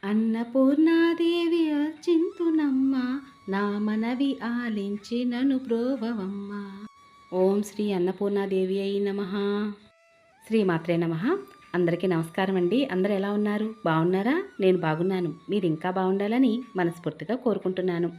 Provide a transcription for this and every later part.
అన్నపూర్ణాదేవి అర్చింతునమ్మ, నా మనవి ఆలించి నను ప్రోభవమ్మ. ఓం శ్రీ అన్నపూర్ణాదేవి అయి నమ. శ్రీ మాత్రే నమ. అందరికీ నమస్కారం అండి. అందరు ఎలా ఉన్నారు? బాగున్నారా? నేను బాగున్నాను. మీరు ఇంకా బాగుండాలని మనస్ఫూర్తిగా కోరుకుంటున్నాను.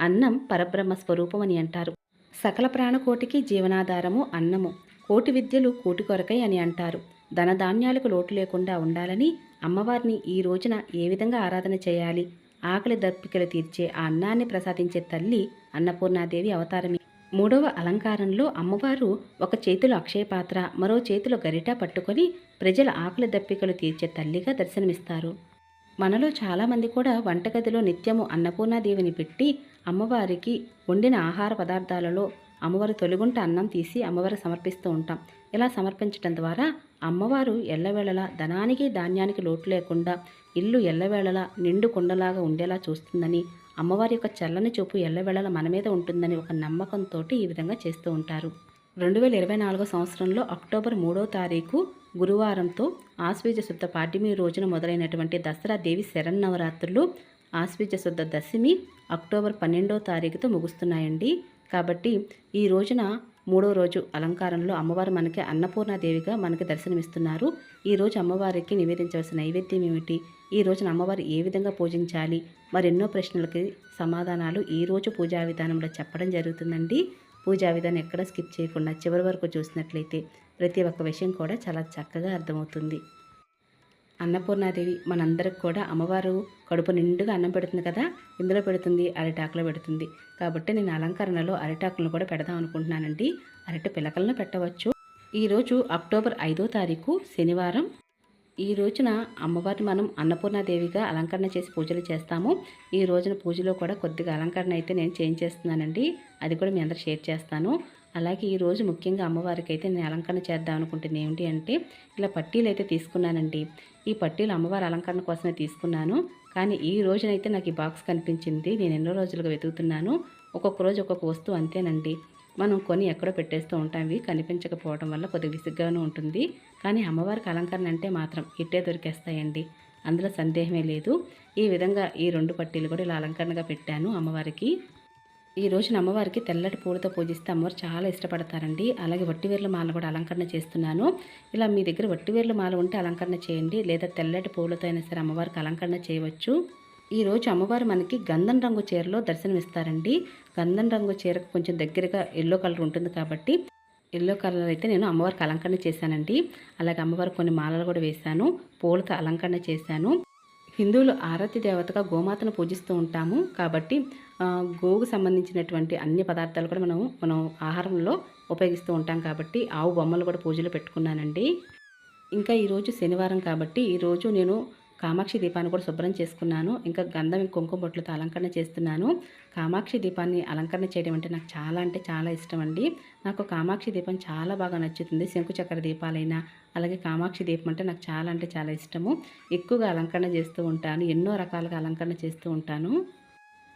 అన్నం పరబ్రహ్మ స్వరూపం అని అంటారు. సకల ప్రాణకోటికి జీవనాధారము అన్నము. కోటి విద్యలు కూటి కొరకై అని అంటారు. ధనధాన్యాలకు లోటు లేకుండా ఉండాలని అమ్మవారిని ఈ రోజున ఏ విధంగా ఆరాధన చేయాలి? ఆకలి దప్పికలు తీర్చే ఆ అన్నాన్ని ప్రసాదించే తల్లి అన్నపూర్ణాదేవి అవతారమే. మూడవ అలంకారంలో అమ్మవారు ఒక చేతిలో అక్షయ పాత్ర, మరో చేతిలో గరిట పట్టుకొని ప్రజల ఆకలి దప్పికలు తీర్చే తల్లిగా దర్శనమిస్తారు. మనలో చాలామంది కూడా వంటగదిలో నిత్యము అన్నపూర్ణాదేవిని పెట్టి అమ్మవారికి వండిన ఆహార పదార్థాలలో అమ్మవారి తొలిగుంట అన్నం తీసి అమ్మవారికి సమర్పిస్తూ ఉంటాం. ఇలా సమర్పించడం ద్వారా అమ్మవారు ఎల్లవేళలా ధనానికి ధాన్యానికి లోటు లేకుండా ఇల్లు ఎల్లవేళలా నిండు కుండలాగా ఉండేలా చూస్తుందని, అమ్మవారి యొక్క చల్లని చూపు ఎల్లవేళలా మన మీద ఉంటుందని ఒక నమ్మకంతో ఈ విధంగా చేస్తూ ఉంటారు. 2024 సంవత్సరంలో అక్టోబర్ 3వ తారీఖు గురువారంతో ఆశ్వీజ శుద్ధ పాడ్యమి రోజున మొదలైనటువంటి దసరా దేవి శరన్నవరాత్రులు ఆశ్వీజ శుద్ధ దశమి అక్టోబర్ 12వ తారీఖుతో ముగుస్తున్నాయండి. కాబట్టి ఈ రోజున మూడో రోజు అలంకారంలో అమ్మవారు మనకి అన్నపూర్ణాదేవిగా మనకి దర్శనమిస్తున్నారు. ఈరోజు అమ్మవారికి నివేదించవలసిన నైవేద్యం ఏమిటి? ఈ రోజున అమ్మవారు ఏ విధంగా పూజించాలి? మరెన్నో ప్రశ్నలకి సమాధానాలు ఈరోజు పూజా విధానంలో చెప్పడం జరుగుతుందండి. పూజా విధానం ఎక్కడ స్కిప్ చేయకుండా చివరి వరకు చూసినట్లయితే ప్రతి ఒక్క విషయం కూడా చాలా చక్కగా అర్థమవుతుంది. అన్నపూర్ణాదేవి మనందరికి కూడా అమ్మవారు కడుపు నిండుగా అన్నం పెడుతుంది కదా, ఇందులో పెడుతుంది, అరిటాకులో పెడుతుంది. కాబట్టి నేను అలంకరణలో అరిటాకులను కూడా పెడదాం అనుకుంటున్నానండి. అరటి పిలకలను పెట్టవచ్చు. ఈరోజు అక్టోబర్ 5వ తారీఖు శనివారం. ఈ రోజున అమ్మవారిని మనం అన్నపూర్ణాదేవిగా అలంకరణ చేసి పూజలు చేస్తాము. ఈ రోజున పూజలో కూడా కొద్దిగా అలంకరణ అయితే నేను చేంజ్ చేస్తున్నానండి. అది కూడా మీ అందరూ షేర్ చేస్తాను. అలాగే ఈరోజు ముఖ్యంగా అమ్మవారికి అయితే నేను అలంకరణ చేద్దాం అనుకుంటుంది ఏమిటి అంటే, ఇలా పట్టీలు అయితే తీసుకున్నానండి. ఈ పట్టీలు అమ్మవారి అలంకరణ కోసమే తీసుకున్నాను. కానీ ఈ రోజునైతే నాకు ఈ బాక్స్ కనిపించింది. నేను ఎన్నో రోజులుగా వెతుకుతున్నాను. ఒక్కొక్క రోజు ఒక్కొక్క వస్తువు అంతేనండి. మనం కొని ఎక్కడో పెట్టేస్తూ ఉంటాం. ఇవి కనిపించకపోవడం వల్ల కొద్దిగా విసుగ్గానే ఉంటుంది. కానీ అమ్మవారికి అలంకరణ అంటే మాత్రం ఇట్టే దొరికేస్తాయండి, అందులో సందేహమే లేదు. ఈ విధంగా ఈ 2 పట్టీలు కూడా ఇలా అలంకరణగా పెట్టాను అమ్మవారికి. ఈ రోజున అమ్మవారికి తెల్లటి పూలతో పూజిస్తే అమ్మవారు చాలా ఇష్టపడతారండి. అలాగే వట్టివేర్ల మాల కూడా అలంకరణ చేస్తున్నాను. ఇలా మీ దగ్గర వట్టివేర్ల మాల ఉంటే అలంకరణ చేయండి, లేదా తెల్లటి పూలతో అయినా సరే అమ్మవారికి అలంకరణ చేయవచ్చు. ఈరోజు అమ్మవారు మనకి గంధం రంగు చీరలో దర్శనమిస్తారండి. గంధం రంగు చీరకు కొంచెం దగ్గరగా ఎల్లో కలర్ ఉంటుంది కాబట్టి ఎల్లో కలర్ అయితే నేను అమ్మవారికి అలంకరణ చేశానండి. అలాగే అమ్మవారికి కొన్ని మాలలు కూడా వేశాను, పూలతో అలంకరణ చేశాను. హిందువులు ఆరాధ్య దేవతగా గోమాతను పూజిస్తూ ఉంటాము. కాబట్టి గోవుకు సంబంధించినటువంటి అన్ని పదార్థాలు కూడా మనం ఆహారంలో ఉపయోగిస్తూ ఉంటాం. కాబట్టి ఆవు బొమ్మలు కూడా పూజలో పెట్టుకున్నానండి. ఇంకా ఈరోజు శనివారం కాబట్టి ఈరోజు నేను కామాక్షి దీపాన్ని కూడా శుభ్రం చేసుకున్నాను. ఇంకా గంధం కుంకుమ బొట్లతో అలంకరణ చేస్తున్నాను. కామాక్షి దీపాన్ని అలంకరణ చేయడం అంటే నాకు చాలా అంటే చాలా ఇష్టం అండి. నాకు కామాక్షి దీపం చాలా బాగా నచ్చుతుంది. శంకుచక్ర దీపాలైనా అలాగే కామాక్షి దీపం అంటే నాకు చాలా అంటే చాలా ఇష్టము. ఎక్కువగా అలంకరణ చేస్తూ ఉంటాను. ఎన్నో రకాలుగా అలంకరణ చేస్తూ ఉంటాను.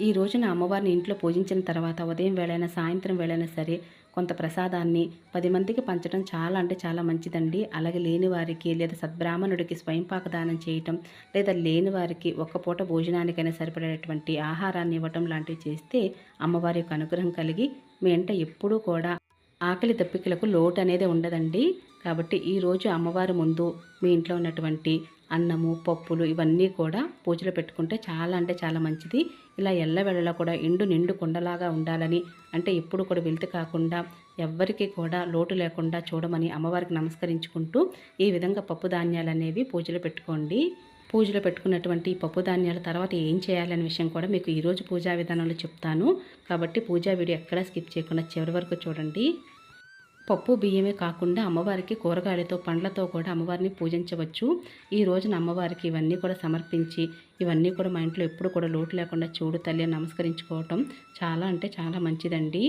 ఈ రోజున అమ్మవారిని ఇంట్లో పూజించిన తర్వాత ఉదయం వేళైనా సాయంత్రం వేళైనా సరే కొంత ప్రసాదాన్ని 10 మందికి పంచడం చాలా అంటే చాలా మంచిదండి. అలాగే లేని వారికి లేదా సద్బ్రాహ్మణుడికి స్వయంపాక దానం చేయటం, లేదా లేని వారికి ఒక్క పూట భోజనానికైనా సరిపడేటువంటి ఆహారాన్ని ఇవ్వటం లాంటివి చేస్తే అమ్మవారి యొక్క అనుగ్రహం కలిగి మీ వెంట ఎప్పుడూ కూడా ఆకలి దప్పికలకు లోటు అనేది ఉండదండి. కాబట్టి ఈరోజు అమ్మవారి ముందు మీ ఇంట్లో ఉన్నటువంటి అన్నము, పప్పులు ఇవన్నీ కూడా పూజలో పెట్టుకుంటే చాలా అంటే చాలా మంచిది. ఇలా ఎల్లవేళలా కూడా నిండు కుండలాగా ఉండాలని, అంటే ఎప్పుడు కూడా వెలితి కాకుండా ఎవ్వరికీ కూడా లోటు లేకుండా చూడమని అమ్మవారికి నమస్కరించుకుంటూ ఈ విధంగా పప్పు ధాన్యాలు అనేవి పూజలో పెట్టుకోండి. పూజలో పెట్టుకున్నటువంటి పప్పు ధాన్యాల తర్వాత ఏం చేయాలనే విషయం కూడా మీకు ఈరోజు పూజా విధానంలో చెప్తాను. కాబట్టి పూజా వీడియో ఎక్కడా స్కిప్ చేయకుండా చివరి వరకు చూడండి. పప్పు బియ్యమే కాకుండా అమ్మవారికి కూరగాయలతో పండ్లతో కూడా అమ్మవారిని పూజించవచ్చు. ఈ రోజున అమ్మవారికి ఇవన్నీ కూడా సమర్పించి ఇవన్నీ కూడా మా ఇంట్లో ఎప్పుడు కూడా లోటు లేకుండా చూడు తల్లి అని నమస్కరించుకోవటం చాలా అంటే చాలా మంచిదండి.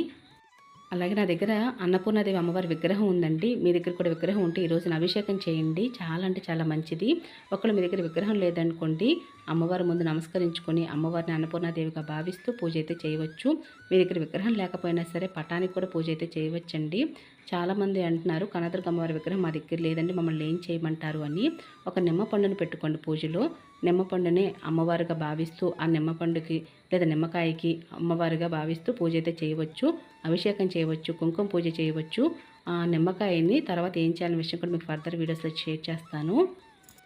అలాగే నా దగ్గర అన్నపూర్ణాదేవి అమ్మవారి విగ్రహం ఉందండి. మీ దగ్గర కూడా విగ్రహం ఉంటే ఈ రోజున అభిషేకం చేయండి, చాలా అంటే చాలా మంచిది. ఒకవేళ మీ దగ్గర విగ్రహం లేదనుకోండి, అమ్మవారి ముందు నమస్కరించుకొని అమ్మవారిని అన్నపూర్ణాదేవిగా భావిస్తూ పూజ అయితే చేయవచ్చు. మీ దగ్గర విగ్రహం లేకపోయినా సరే పటానికి కూడా పూజ అయితే చేయవచ్చండి. చాలామంది అంటున్నారు కనకదుర్గ అమ్మవారి విగ్రహం మా దగ్గర లేదండి, మమ్మల్ని ఏం చేయమంటారు అని. ఒక నిమ్మ పండును పెట్టుకోండి పూజలో. నిమ్మపండునే అమ్మవారుగా భావిస్తూ ఆ నిమ్మపండుకి లేదా నిమ్మకాయకి అమ్మవారుగా భావిస్తూ పూజ అయితే చేయవచ్చు, అభిషేకం చేయవచ్చు, కుంకుమ పూజ చేయవచ్చు. ఆ నిమ్మకాయని తర్వాత ఏం చేయాలనే విషయం కూడా మీకు ఫర్దర్ వీడియోస్లో షేర్ చేస్తాను.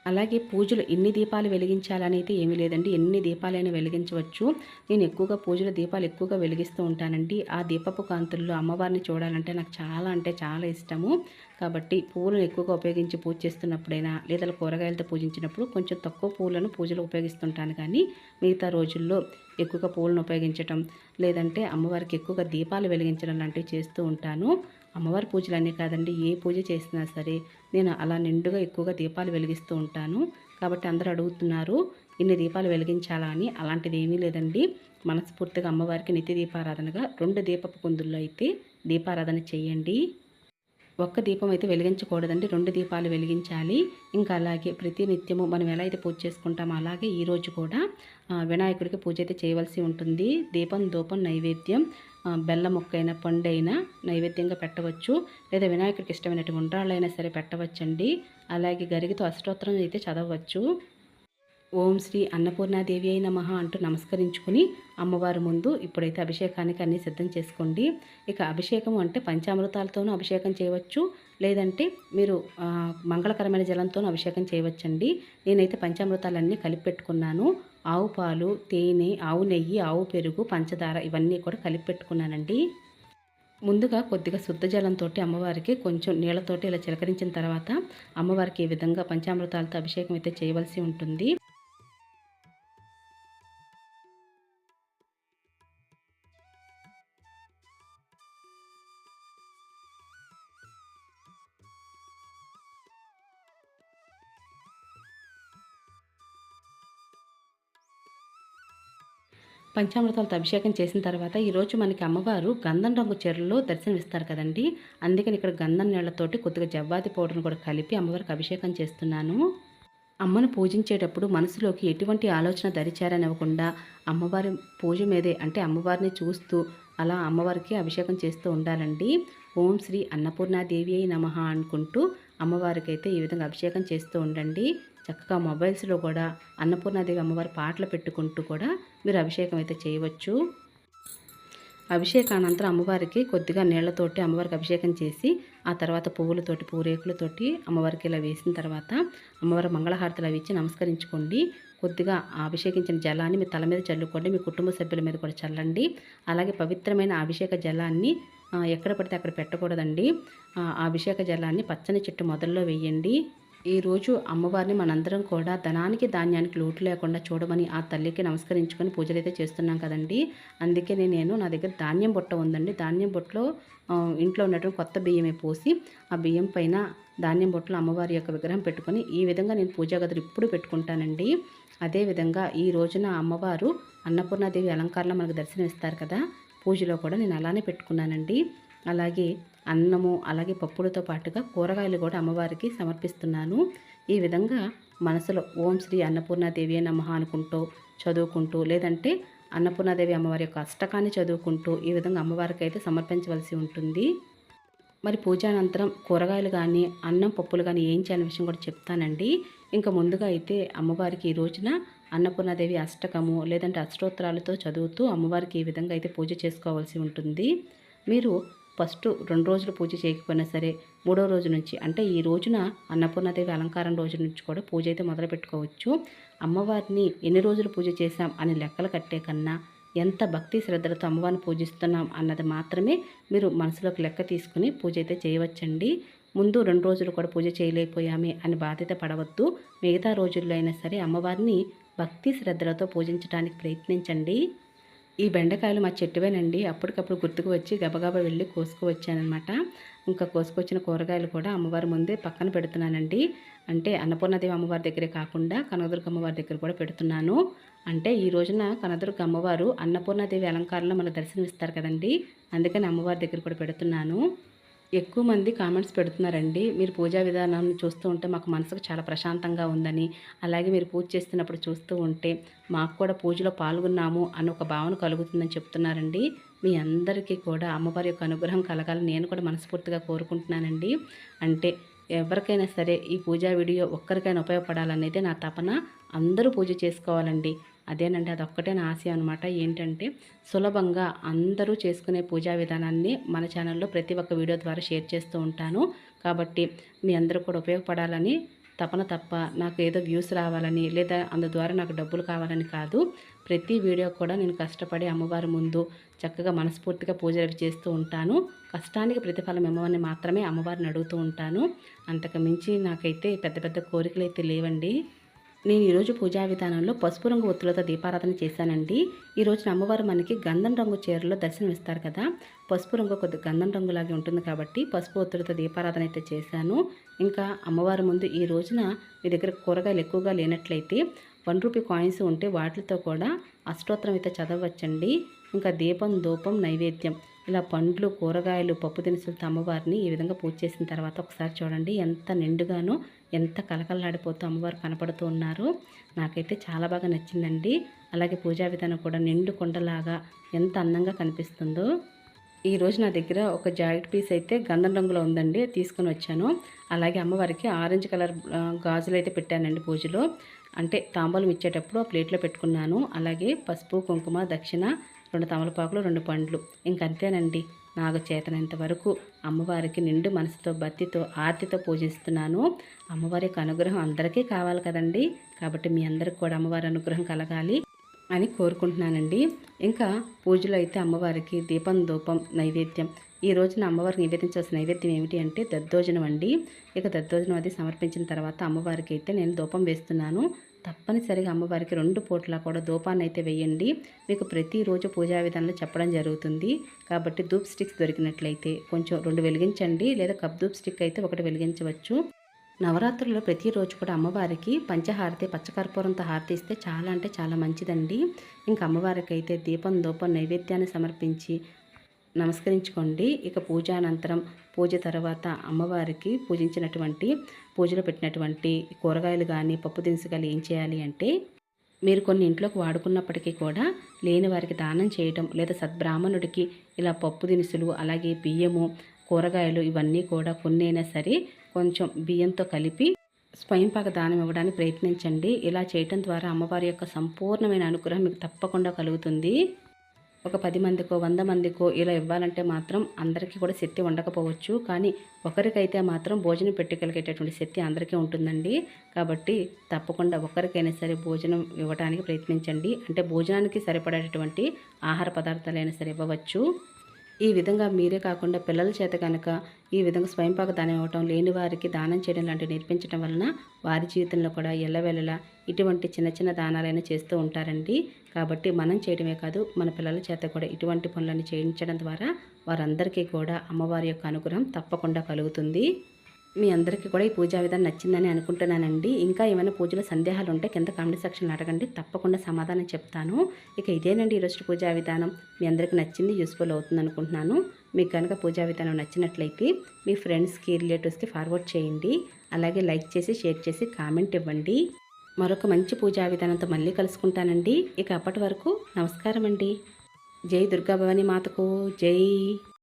అలాగే పూజలు ఎన్ని దీపాలు వెలిగించాలని అయితే ఏమీ లేదండి, ఎన్ని దీపాలైనా వెలిగించవచ్చు. నేను ఎక్కువగా పూజల దీపాలు ఎక్కువగా వెలిగిస్తూ ఉంటానండి. ఆ దీపపు కాంతుల్లో అమ్మవారిని చూడాలంటే నాకు చాలా అంటే చాలా ఇష్టము. కాబట్టి పువ్వులను ఎక్కువగా ఉపయోగించి పూజ చేస్తున్నప్పుడైనా లేదా కూరగాయలతో పూజించినప్పుడు కొంచెం తక్కువ పువ్వులను పూజలు ఉపయోగిస్తుంటాను. కానీ మిగతా రోజుల్లో ఎక్కువగా పువ్వులను ఉపయోగించటం లేదంటే అమ్మవారికి ఎక్కువగా దీపాలు వెలిగించడం లాంటివి చేస్తూ ఉంటాను. అమ్మవారి పూజలనే కాదండి, ఏ పూజ చేసినా సరే నేను అలా నిండుగా ఎక్కువగా దీపాలు వెలిగిస్తూ ఉంటాను. కాబట్టి అందరూ అడుగుతున్నారు ఇన్ని దీపాలు వెలిగించాలా అని. అలాంటిది ఏమీ లేదండి. మనస్ఫూర్తిగా అమ్మవారికి నిత్య దీపారాధనగా 2 దీపపు కుందుల్లో అయితే దీపారాధన చేయండి. ఒక్క దీపం అయితే వెలిగించకూడదండి, 2 దీపాలు వెలిగించాలి. ఇంకా అలాగే ప్రతి నిత్యము మనం ఎలా అయితే పూజ చేసుకుంటామో అలాగే ఈరోజు కూడా వినాయకుడికి పూజ అయితే చేయవలసి ఉంటుంది. దీపం ధూపం నైవేద్యం బెల్లం ముక్కైనా పండైనా నైవేద్యంగా పెట్టవచ్చు, లేదా వినాయకుడికి ఇష్టమైనటువంటి ఉండ్రాళ్ళైనా సరే పెట్టవచ్చండి. అలాగే గరిగితో అష్టోత్తరం అయితే చదవచ్చు. ఓం శ్రీ అన్నపూర్ణాదేవి అయి నమః అంటూ నమస్కరించుకుని అమ్మవారి ముందు ఇప్పుడైతే అభిషేకానికి అన్నీ సిద్ధం చేసుకోండి. ఇక అభిషేకం అంటే పంచామృతాలతోనూ అభిషేకం చేయవచ్చు, లేదంటే మీరు మంగళకరమైన జలంతోనూ అభిషేకం చేయవచ్చండి. నేనైతే పంచామృతాలన్నీ కలిపి పెట్టుకున్నాను. ఆవు పాలు, తేనె, ఆవు నెయ్యి, ఆవు పెరుగు, పంచదార ఇవన్నీ కూడా కలిపి పెట్టుకున్నానండి. ముందుగా కొద్దిగా శుద్ధ జలంతో అమ్మవారికి కొంచెం నీళ్ళతోటి ఇలా చిలకరించిన తర్వాత అమ్మవారికి ఈ విధంగా పంచామృతాలతో అభిషేకం అయితే చేయవలసి ఉంటుంది. పంచామృతాలతో అభిషేకం చేసిన తర్వాత ఈరోజు మనకి అమ్మవారు గంధం రంగు చీరలో దర్శనమిస్తారు కదండి. అందుకని ఇక్కడ గంధం నీళ్లతోటి కొద్దిగా జవ్వాది పౌడర్ని కూడా కలిపి అమ్మవారికి అభిషేకం చేస్తున్నాను. అమ్మను పూజించేటప్పుడు మనసులోకి ఎటువంటి ఆలోచన దరిచారనివ్వకుండా అమ్మవారి పూజ మీదే అంటే అమ్మవారిని చూస్తూ అలా అమ్మవారికి అభిషేకం చేస్తూ ఉండాలండి. ఓం శ్రీ అన్నపూర్ణాదేవి అయి నమః అనుకుంటూ అమ్మవారికి అయితే ఈ విధంగా అభిషేకం చేస్తూ ఉండండి. చక్కగా మొబైల్స్లో కూడా అన్నపూర్ణాదేవి అమ్మవారి పాటలు పెట్టుకుంటూ కూడా మీరు అభిషేకం అయితే చేయవచ్చు. అభిషేకానంతరం అమ్మవారికి కొద్దిగా నీళ్లతోటి అమ్మవారికి అభిషేకం చేసి ఆ తర్వాత పువ్వులతోటి పూరేకులతోటి అమ్మవారికి ఇలా వేసిన తర్వాత అమ్మవారి మంగళహారతులు అవి ఇచ్చి నమస్కరించుకోండి. కొద్దిగా అభిషేకించిన జలాన్ని మీ తల మీద చల్లుకోండి, మీ కుటుంబ సభ్యుల మీద కూడా చల్లండి. అలాగే పవిత్రమైన అభిషేక జలాన్ని ఎక్కడ పడితే అక్కడ పెట్టకూడదండి. ఆ అభిషేక జలాన్ని పచ్చని చెట్టు మొదల్లో వేయండి. ఈరోజు అమ్మవారిని మనందరం కూడా ధనానికి ధాన్యానికి లోటు లేకుండా చూడమని ఆ తల్లికి నమస్కరించుకొని పూజలు అయితే చేస్తున్నాం కదండి. అందుకే నేను నా దగ్గర ధాన్యం బుట్ట ఉందండి. ధాన్యం బుట్టలో ఇంట్లో ఉన్నటువంటి కొత్త బియ్యమే పోసి ఆ బియ్యం పైన ధాన్యం బుట్టలో అమ్మవారి యొక్క విగ్రహం పెట్టుకొని ఈ విధంగా నేను పూజా గదులు ఇప్పుడు పెట్టుకుంటానండి. అదేవిధంగా ఈ రోజున అమ్మవారు అన్నపూర్ణాదేవి అలంకారంలో మనకు దర్శనం ఇస్తారు కదా, పూజలో కూడా నేను అలానే పెట్టుకున్నానండి. అలాగే అన్నము అలాగే పప్పులతో పాటుగా కూరగాయలు కూడా అమ్మవారికి సమర్పిస్తున్నాను. ఈ విధంగా మనసులో ఓం శ్రీ అన్నపూర్ణాదేవి నమః అనుకుంటూ చదువుకుంటూ లేదంటే అన్నపూర్ణాదేవి అమ్మవారి యొక్క అష్టకాన్ని చదువుకుంటూ ఈ విధంగా అమ్మవారికి అయితే సమర్పించవలసి ఉంటుంది. మరి పూజానంతరం కూరగాయలు కానీ అన్నం పప్పులు కానీ ఏం చేయాలనే విషయం కూడా చెప్తానండి. ఇంకా ముందుగా అయితే అమ్మవారికి ఈ రోజున అన్నపూర్ణాదేవి అష్టకము లేదంటే అష్టోత్తరాలతో చదువుతూ అమ్మవారికి ఈ విధంగా అయితే పూజ చేసుకోవాల్సి ఉంటుంది. మీరు ఫస్ట్ 2 రోజులు పూజ చేయకపోయినా సరే 3వ రోజు నుంచి అంటే ఈ రోజున అన్నపూర్ణాదేవి అలంకారం రోజు నుంచి కూడా పూజ అయితే మొదలు పెట్టుకోవచ్చు. అమ్మవారిని ఎన్ని రోజులు పూజ చేశాం అని లెక్కలు కట్టే కన్నా ఎంత భక్తి శ్రద్ధలతో అమ్మవారిని పూజిస్తున్నాం అన్నది మాత్రమే మీరు మనసులోకి లెక్క తీసుకుని పూజ అయితే చేయవచ్చండి. ముందు 2 రోజులు కూడా పూజ చేయలేకపోయామే అని బాధ్యత పడవద్దు. మిగతా రోజుల్లో అయినా సరే అమ్మవారిని భక్తి శ్రద్ధలతో పూజించడానికి ప్రయత్నించండి. ఈ బెండకాయలు మా చెట్టువేనండి. అప్పటికప్పుడు గుర్తుకు వచ్చి గబగబా వెళ్ళి కోసుకువచ్చానమాట. ఇంకా కోసుకొచ్చిన కూరగాయలు కూడా అమ్మవారి ముందే పక్కన పెడుతున్నానండి. అంటే అన్నపూర్ణాదేవి అమ్మవారి దగ్గరే కాకుండా కనకదుర్గ అమ్మవారి దగ్గర కూడా పెడుతున్నాను. అంటే ఈ రోజున కనకదుర్గ అమ్మవారు అన్నపూర్ణాదేవి అలంకారంలో మనకు దర్శనమిస్తారు కదండి. అందుకని అమ్మవారి దగ్గర కూడా పెడుతున్నాను. ఎక్కువ మంది కామెంట్స్ పెడుతున్నారండి, మీరు పూజా విధానాన్ని చూస్తూ ఉంటే మాకు మనసుకు చాలా ప్రశాంతంగా ఉందని, అలాగే మీరు పూజ చేస్తున్నప్పుడు చూస్తూ ఉంటే మాకు కూడా పూజలో పాల్గొన్నాము అన్న ఒక భావన కలుగుతుందని చెప్తున్నారండి. మీ అందరికీ కూడా అమ్మవారి యొక్క అనుగ్రహం కలగాలని నేను కూడా మనస్ఫూర్తిగా కోరుకుంటున్నానండి. అంటే ఎవరికైనా సరే ఈ పూజా వీడియో ఒక్కరికైనా ఉపయోగపడాలనేది నా తపన. అందరూ పూజ చేసుకోవాలండి. అదేనండి, అదొక్కటే నా ఆశయం అనమాట. ఏంటంటే సులభంగా అందరూ చేసుకునే పూజా విధానాన్ని మన ఛానల్లో ప్రతి ఒక్క వీడియో ద్వారా షేర్ చేస్తూ ఉంటాను. కాబట్టి మీ అందరూ కూడా ఉపయోగపడాలని తపన తప్ప, నాకు ఏదో వ్యూస్ రావాలని లేదా అందు ద్వారా నాకు డబ్బులు కావాలని కాదు. ప్రతి వీడియో కూడా నేను కష్టపడి అమ్మవారి ముందు చక్కగా మనస్ఫూర్తిగా పూజలు అవి చేస్తూ ఉంటాను. కష్టానికి ప్రతిఫలం ఇవ్వమని మాత్రమే అమ్మవారిని అడుగుతూ ఉంటాను. అంతకు మించి నాకైతే పెద్ద పెద్ద కోరికలు అయితే లేవండి. నేను ఈరోజు పూజా విధానంలో పసుపు రంగు ఒత్తులతో దీపారాధన చేశానండి. ఈ రోజున అమ్మవారు మనకి గంధం రంగు చీరలో దర్శనం ఇస్తారు కదా. పసుపు రంగు కొద్ది గంధం రంగులాగే ఉంటుంది కాబట్టి పసుపు ఒత్తులతో దీపారాధన అయితే చేశాను. ఇంకా అమ్మవారి ముందు ఈ రోజున మీ దగ్గర కూరగాయలు ఎక్కువగా లేనట్లయితే ₹1 కాయిన్స్ ఉంటే వాటితో కూడా అష్టోత్తరం అయితే చదవచ్చండి. ఇంకా దీపం, ధూపం, నైవేద్యం ఇలా పండ్లు, కూరగాయలు, పప్పు దినుసులతో అమ్మవారిని ఈ విధంగా పూజ చేసిన తర్వాత ఒకసారి చూడండి ఎంత నిండుగానో, ఎంత కలకలలాడిపోతూ అమ్మవారు కనపడుతూ ఉన్నారు. నాకైతే చాలా బాగా నచ్చిందండి. అలాగే పూజా విధానం కూడా నిండు కొండలాగా ఎంత అందంగా కనిపిస్తుందో. ఈరోజు నా దగ్గర ఒక జాకెట్ పీస్ అయితే గంధం రంగులో ఉందండి, తీసుకొని వచ్చాను. అలాగే అమ్మవారికి ఆరెంజ్ కలర్ గాజులు అయితే పెట్టానండి పూజలో. అంటే తాంబూలం ఇచ్చేటప్పుడు ఆ ప్లేట్లో పెట్టుకున్నాను. అలాగే పసుపు, కుంకుమ, దక్షిణ, 2 తమలపాకులు, 2 పండ్లు. ఇంకంతేనండి. నాకు చేతనంత వరకు అమ్మవారికి నిండు మనసుతో, భక్తితో, ఆర్తితో పూజిస్తున్నాను. అమ్మవారి యొక్క అనుగ్రహం అందరికీ కావాలి కదండి. కాబట్టి మీ అందరికి కూడా అమ్మవారి అనుగ్రహం కలగాలి అని కోరుకుంటున్నానండి. ఇంకా పూజలో అయితే అమ్మవారికి దీపం, ధూపం, నైవేద్యం. ఈ రోజున అమ్మవారికి నివేదించాల్సిన నైవేద్యం ఏమిటి అంటే దద్దోజనం అండి. ఇక దద్దోజనం అది సమర్పించిన తర్వాత అమ్మవారికి అయితే నేను ధూపం వేస్తున్నాను. తప్పనిసరిగా అమ్మవారికి 2 పూట్ల కూడా ధూపాన్ని అయితే వేయండి. మీకు ప్రతిరోజు పూజా విధానంలో చెప్పడం జరుగుతుంది. కాబట్టి ధూప్ స్టిక్స్ దొరికినట్లయితే కొంచెం 2 వెలిగించండి, లేదా కప్ ధూప్ స్టిక్ అయితే 1 వెలిగించవచ్చు. నవరాత్రుల్లో ప్రతిరోజు కూడా అమ్మవారికి పంచహారతి, పచ్చకర్పూరంతో హారతి ఇస్తే చాలా అంటే చాలా మంచిదండి. ఇంకా అమ్మవారికి అయితే దీపం, ధూపం, నైవేద్యాన్ని సమర్పించి నమస్కరించుకోండి. ఇక పూజ అనంతరం, పూజ తర్వాత అమ్మవారికి పూజించినటువంటి, పూజలో పెట్టినటువంటి కూరగాయలు కానీ పప్పు దినుసు కానీ ఏం చేయాలి అంటే, మీరు కొన్ని ఇంట్లోకి వాడుకున్నప్పటికీ కూడా లేని వారికి దానం చేయటం, లేదా సద్బ్రాహ్మణుడికి ఇలా పప్పు దినుసులు, అలాగే బియ్యము, కూరగాయలు ఇవన్నీ కూడా కొన్నైనా సరే కొంచెం బియ్యంతో కలిపి స్వయంపాక దానం ఇవ్వడానికి ప్రయత్నించండి. ఇలా చేయటం ద్వారా అమ్మవారి యొక్క సంపూర్ణమైన అనుగ్రహం మీకు తప్పకుండా కలుగుతుంది. ఒక 10 మందికో 100 మందికో ఇలా ఇవ్వాలంటే మాత్రం అందరికీ కూడా శక్తి ఉండకపోవచ్చు. కానీ ఒకరికైతే మాత్రం భోజనం పెట్టగలిగేటటువంటి శక్తి అందరికీ ఉంటుందండి. కాబట్టి తప్పకుండా ఒకరికైనా సరే భోజనం ఇవ్వడానికి ప్రయత్నించండి. అంటే భోజనానికి సరిపడేటటువంటి ఆహార పదార్థాలైనా సరే ఇవ్వవచ్చు. ఈ విధంగా మీరే కాకుండా పిల్లల చేత కనుక ఈ విధంగా స్వయంపాక దానం ఇవ్వటం, లేని వారికి దానం చేయడం లాంటివి నేర్పించడం వలన వారి జీవితంలో కూడా ఎల్లవేళలా ఇటువంటి చిన్న చిన్న దానాలైనా చేస్తూ ఉంటారండి. కాబట్టి మనం చేయడమే కాదు, మన పిల్లల చేత కూడా ఇటువంటి పనులను చేయించడం ద్వారా వారందరికీ కూడా అమ్మవారి యొక్క అనుగ్రహం తప్పకుండా కలుగుతుంది. మీ అందరికీ కూడా ఈ పూజా విధానం నచ్చిందని అనుకుంటున్నానండి. ఇంకా ఏమైనా పూజలో సందేహాలు ఉంటే కింద కామెంట్ సెక్షన్లో అడగండి, తప్పకుండా సమాధానం చెప్తాను. ఇక ఇదేనండి ఈరోజు పూజా విధానం. మీ అందరికీ నచ్చింది, యూస్ఫుల్ అవుతుంది అనుకుంటున్నాను. మీకు కనుక పూజా విధానం నచ్చినట్లయితే మీ ఫ్రెండ్స్కి, రిలేటివ్స్కి ఫార్వర్డ్ చేయండి. అలాగే లైక్ చేసి, షేర్ చేసి, కామెంట్ ఇవ్వండి. మరొక మంచి పూజా విధానంతో మళ్ళీ కలుసుకుంటానండి. ఇక అప్పటి వరకు నమస్కారం అండి. జై దుర్గా భవానీ మాతకు జై.